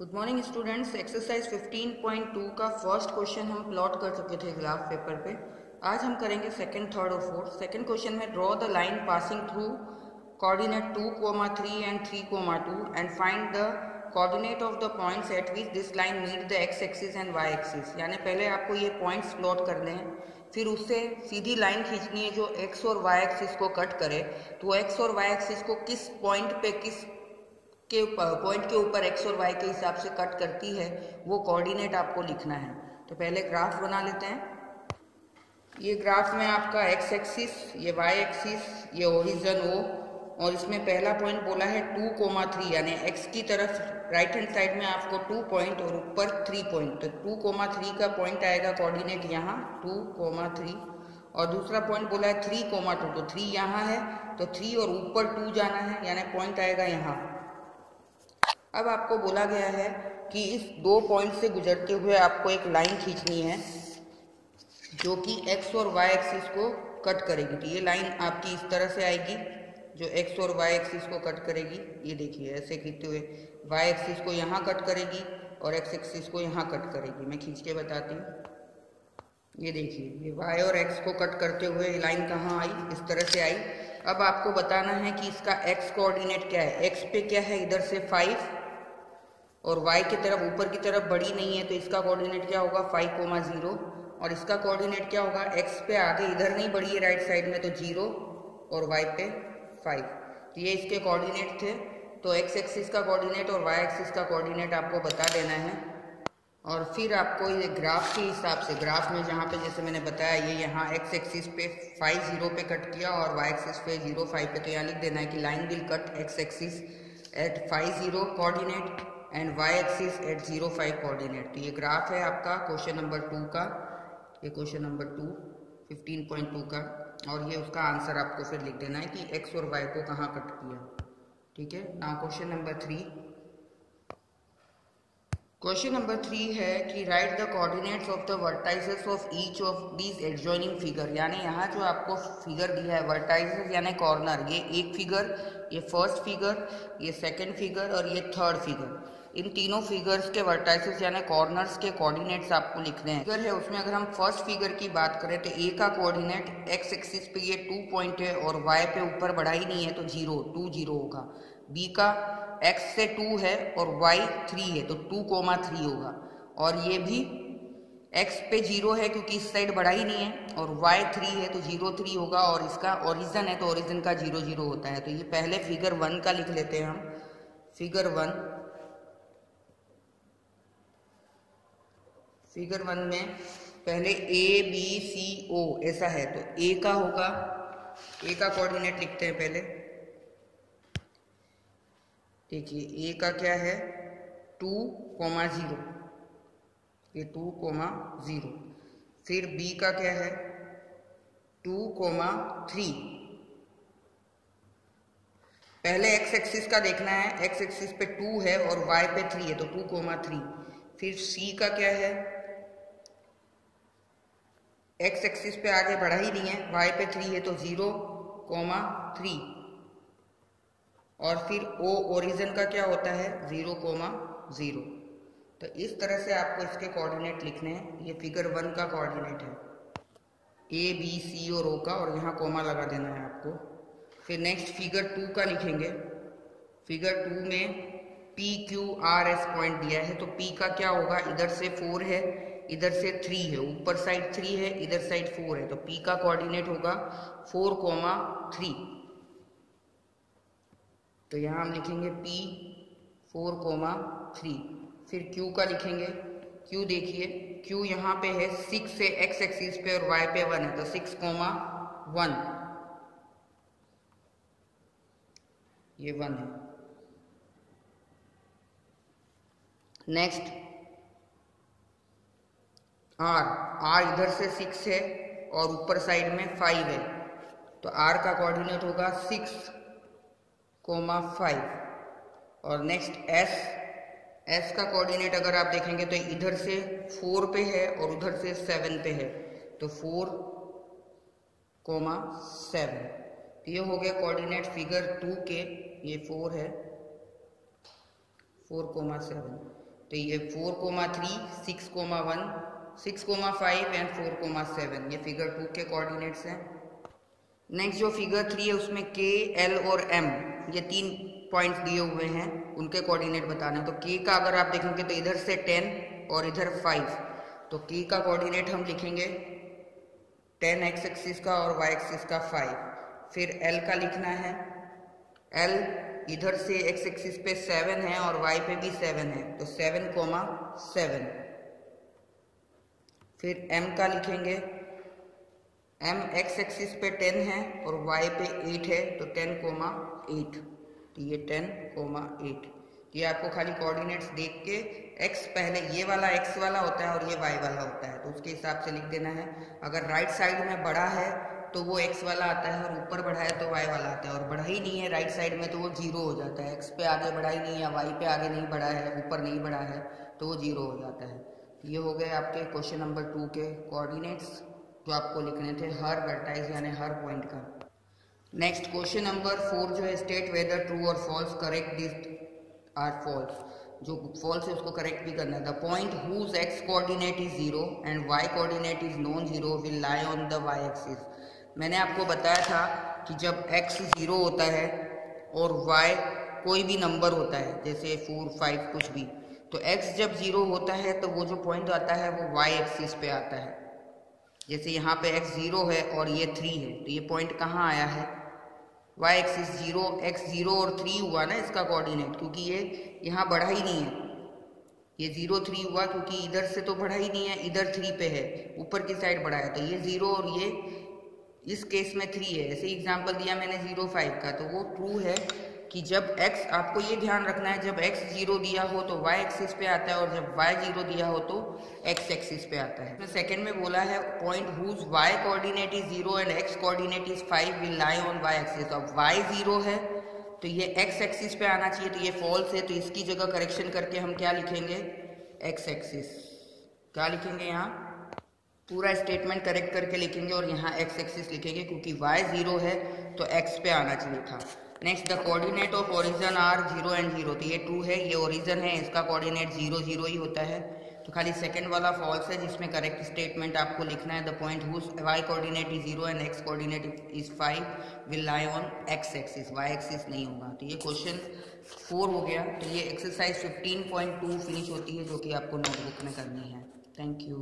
Good morning students. Exercise 15.2 का first question हम plot कर चुके थे ग्राफ पेपर पे। आज हम करेंगे सेकंड, थर्ड और फोर्थ। सेकंड क्वेश्चन में draw the line passing through coordinate 2,3 and 3,2 and find the coordinate of the points at which this line meet the x axis and y axis. यानी पहले आपको ये पॉइंट्स प्लॉट करने हैं, फिर उससे सीधी लाइन खींचनी है जो एक्स और वाई एक्सिस को कट करे। तो एक्स और वाई एक्सिस को किस पॉइंट पे पॉइंट के ऊपर एक्स और वाई के हिसाब से कट करती है, वो कोऑर्डिनेट आपको लिखना है। तो पहले ग्राफ बना लेते हैं। ये ग्राफ में आपका एक्स एक्सिस, ये वाई एक्सिस, ये ओरिजिन ओ, और इसमें पहला पॉइंट बोला है 2,3, यानी एक्स की तरफ राइट हैंड साइड में आपको 2 पॉइंट और ऊपर 3 पॉइंट। तो 2,3 का पॉइंट आएगा कोऑर्डिनेट यहाँ 2,3, और दूसरा पॉइंट बोला है 3,2, तो 3 यहाँ है, तो 3 और ऊपर 2 जाना है, यानी पॉइंट आएगा यहाँ। अब आपको बोला गया है कि इस 2 पॉइंट से गुजरते हुए आपको एक लाइन खींचनी है जो कि एक्स और वाई एक्सिस को कट करेगी। तो ये लाइन आपकी इस तरह से आएगी जो एक्स और वाई एक्सिस को कट करेगी। ये देखिए ऐसे खींचते हुए वाई एक्सिस को यहाँ कट करेगी और एक्स एक्सिस को यहाँ कट करेगी। मैं खींच के बताती हूँ। ये देखिए, ये वाई और एक्स को कट करते हुए ये लाइन कहाँ आई, इस तरह से आई। अब आपको बताना है कि इसका एक्स कोऑर्डिनेट क्या है। एक्स पे क्या है, इधर से 5, और y की तरफ ऊपर की तरफ बढ़ी नहीं है, तो इसका कोऑर्डिनेट क्या होगा 5,0, और इसका कोऑर्डिनेट क्या होगा, x पे आगे इधर नहीं बढ़ी है राइट साइड में, तो 0 और y पे 5। तो ये इसके कोऑर्डिनेट थे। तो x एक्सिस का कोऑर्डिनेट और y एक्सिस का कोऑर्डिनेट आपको बता देना है, और फिर आपको ये ग्राफ के हिसाब से, ग्राफ में जहाँ पे जैसे मैंने बताया ये यहाँ x एक्सिस पे 5, 0 पे कट किया और y एक्सिस पे 0, 5 पे, तो यहाँ लिख देना है कि line will cut x axis at 5, 0 coordinate and y axis at 0, 5 coordinate. तो ये ग्राफ है आपका क्वेश्चन नंबर 2 का, ये क्वेश्चन नंबर 2 15.2 का, और ये उसका आंसर आपको फिर लिख देना है कि x और y को कहाँ कट किया। ठीक है। Now question number 3। Question number 3 है कि right the coordinates of the vertices of each of these adjoining figure. यानी यहाँ जो आपको फिगर दिया है वर्टाइसेस यानी कॉर्नर, ये एक फिगर, ये फर्स्ट फिगर, ये सेकंड फिगर और ये थर्ड फिगर, इन तीनों फिगर्स के वर्टाइसेस यानी कॉर्नर्स के कोऑर्डिनेट्स आपको लिखने हैं। फिगर है उसमें अगर हम फर्स्ट फिगर की बात करें तो ए का कोऑर्डिनेट एक्स एक्सिस पे ये 2 पॉइंट है और वाई पे ऊपर बढ़ा ही नहीं है, तो 2, 0 होगा। बी का x से 2 है और y 3 है, तो 2,3 होगा, और ये भी x पे 0 है क्योंकि इस साइड बढ़ा ही नहीं है, और y 3 है तो 0, 3 होगा, और इसका ओरिजिन है तो ओरिजिन का 0, 0 होता है। तो ये पहले फिगर 1 का लिख लेते हैं हम। फिगर 1 में पहले a b c o ऐसा है, तो a का होगा, a का कोऑर्डिनेट लिखते हैं पहले। देखिए a का क्या है 2,0, ये 2,0। फिर b का क्या है 2,3। पहले x एक्सिस का देखना है, x एक्सिस पे 2 है और y पे 3 है, तो 2,3। फिर c का क्या है, x एक्सिस पे आगे बढ़ा ही नहीं है, y पे 3 है तो 0,3, और फिर o ओरिजिन का क्या होता है 0,0। तो इस तरह से आपको इसके कोऑर्डिनेट लिखने हैं। ये फिगर 1 का कोऑर्डिनेट है, a b c और o का, और यहाँ कोमा लगा देना है आपको। फिर नेक्स्ट फिगर 2 का लिखेंगे। फिगर 2 में p q r s point दिया है, तो p का क्या होगा, इधर से 4 है, इधर से 3 है, ऊपर साइड 3 है, इधर साइड 4 है, तो p का कोऑर्डिनेट होगा 4,3। तो यहाँ हम लिखेंगे p 4,3। फिर q का लिखेंगे। q देखिए, q यहाँ पे है 6 से x एक्सिस पे और y पे 1 है, तो 6,1, ये 1 है। नेक्स्ट r इधर से 6 है और ऊपर साइड में 5 है, तो r का कोऑर्डिनेट होगा 6,5। और नेक्स्ट s का कोऑर्डिनेट अगर आप देखेंगे तो इधर से 4 पे है और उधर से 7 पे है, तो 4,7। तो ये हो गया कोऑर्डिनेट फिगर 2 के, ये 4 है, 4,7। तो ये 4,3, 6,1, 6,5 एंड 4,7 ये फिगर 2 के कोऑर्डिनेट्स हैं। नेक्स्ट जो फिगर 3 है उसमें K, L और M ये 3 पॉइंट्स दिए हुए हैं, उनके कोऑर्डिनेट बताना है। तो K का अगर आप देखेंगे तो इधर से 10 और इधर 5, तो K का कोऑर्डिनेट हम लिखेंगे 10 एक्स एक्सिस का और वाई एक्सिस का 5। फिर L का लिखना है, L इधर से एक्स एक्सिस पे 7 है और y पे भी 7 है, तो 7,7। फिर M का लिखेंगे, M एक्स एक्सिस पे 10 है और y पे 8 है, तो 10,8, तो ये 10,8। ये आपको खाली कोऑर्डिनेट्स देख के x पहले ये वाला x वाला होता है और ये y वाला होता है, तो उसके हिसाब से लिख देना है। अगर राइट साइड में बड़ा है तो वो x वाला आता है और ऊपर बढ़ा है तो y वाला आता है, और बढ़ा ही नहीं है राइट साइड में तो वो 0 हो जाता है। x पे आगे बढ़ा ही नहीं है, y पे आगे नहीं बढ़ा है, ऊपर नहीं बढ़ा है, तो वो 0 हो जाता है। ये हो गए आपके क्वेश्चन नंबर 2 के कोऑर्डिनेट्स जो आपको लिखने थे हर वर्टाइस यानी हर पॉइंट का। नेक्स्ट क्वेश्चन नंबर 4 जो है, स्टेट वेदर ट्रू और false, correct this are false. जो फॉल्स है उसको करेक्ट भी करना है। The point whose x coordinate is 0 and y coordinate is non zero will lie on the y axis. मैंने आपको बताया था कि जब x 0 होता है और y कोई भी नंबर होता है जैसे 4, 5 कुछ भी, तो x जब 0 होता है तो वो जो पॉइंट आता है वो y एक्सिस पे आता है। जैसे यहाँ पे x 0 है और ये 3 है, तो ये पॉइंट कहाँ आया है, y एक्सिस 0, x 0 और 3 हुआ ना इसका कोऑर्डिनेट, क्योंकि ये यहाँ बढ़ा ही नहीं है। ये 0, 3 हुआ क्योंकि इधर से तो बढ़ा ही नहीं है, इधर 3 पे है, ऊपर की साइड बढ़ा है, तो ये 0 और ये इस केस में 3 है। ऐसे एग्जांपल दिया मैंने 0, 5 का, तो वो ट्रू है कि जब x, आपको ये ध्यान रखना है, जब x 0 दिया हो तो y एक्सिस पे आता है और जब y 0 दिया हो तो x एक्सिस पे आता है। सेकंड में बोला है point whose y coordinate is 0 and x coordinate is 5 will lie on y axis. तो अब y 0 है तो ये x एक्सिस पे आना चाहिए, तो ये फॉल्स है, तो इसकी जगह करेक्शन करके हम क्या लिखेंगे, x एक्सिस। क्या लिखेंगे, यहाँ पूरा स्टेटमेंट करेक्ट करके लिखेंगे और यहाँ x एक्सिस लिखेंगे क्योंकि y 0 है तो x पे आना चाहिए था। Next, the coordinate of origin are 0 and 0, तो ये ट्रू है, ये ओरिजिन है, इसका कोऑर्डिनेट 0, 0 ही होता है, तो खाली सेकंड वाला फॉल्स है जिसमें करेक्ट स्टेटमेंट आपको लिखना है। The point whose y coordinate is 0 and x coordinate is 5 will lie on x axis, y axis नहीं होगा। तो ये क्वेश्चन 4 हो गया। तो ये एक्सरसाइज 15.2 फिनिश होती है जो कि आपको नोटबुक में करनी है। Thank you.